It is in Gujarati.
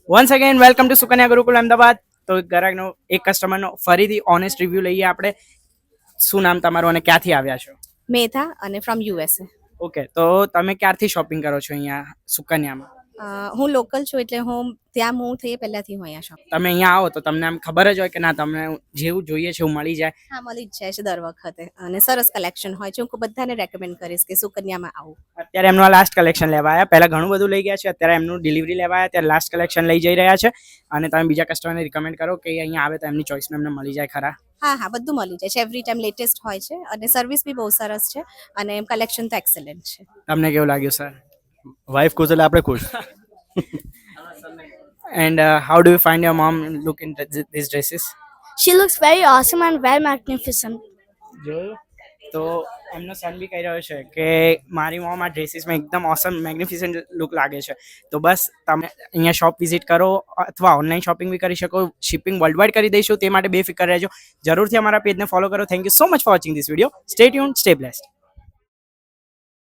Once again welcome to Sukanya Gurukul Ahmedabad. તો ગ્રાહકનો એક કસ્ટમરનો ફરીથી ઓનેસ્ટ રિવ્યુ લઈએ આપણે. શું નામ તમારું અને ક્યાંથી આવ્યા છો? મેધા અને ફ્રોમ યુએસએ. ઓકે, તો તમે ક્યારથી શોપિંગ કરો છો અહીંયા સુકન્યામાં? હું લોકલ છું એટલે હું ત્યાં મૂવ થઈ પહેલાથી હું અહીંયા શોપ. તમે અહીંયા આવો તો તમને આમ ખબર જ હોય કે ના તમને જેવું જોઈએ છે એવું મળી જાય. હા, મળી જ જાય છે દર વખતે અને સરસ કલેક્શન હોય છે. હું બધાને રેકમેન્ડ કરીશ કે સુકન્યામાં આવું. અત્યારે એમનું લાસ્ટ કલેક્શન લેવા આવ્યા. પહેલા ઘણું બધું લઈ ગયા છે, અત્યારે એમનું ડિલિવરી લેવા આવ્યા, ત્યારે લાસ્ટ કલેક્શન લઈ જઈ રહ્યા છે. અને તમે બીજા કસ્ટમરને રિકમેન્ડ કરો કે અહીંયા આવે તો એમની ચોઇસમાં એમને મળી જાય ખરા? હા, બધું મળી જાય છે. એવરી ટાઈમ લેટેસ્ટ હોય છે અને સર્વિસ બી બહુ સરસ છે અને કલેક્શન તો એક્સેલન્ટ છે. તમને કેવું લાગ્યું સર? વાઇફ ખુશ એટલે આપણે ખુશ. And how do you find your mom look in these dresses? She looks very awesome and very magnificent. જોયું તો એમનો સન બી કહી રહ્યો છે કે મારી મોમ આ ડ્રેસીસમાં એકદમ ઓસમ મેગ્નિફિસન્ટ લુક લાગે છે. તો બસ તમે અહીંયા શોપ વિઝિટ કરો અથવા ઓનલાઈન શોપિંગ બી કરી શકો. શિપિંગ વર્લ્ડ વાઇડ કરી દઈશું, તે માટે બેફિકર રહેજો. જરૂરથી અમારા પેજને ફોલો કરો. Thank you so much for watching this video. Stay tune, stay blessed.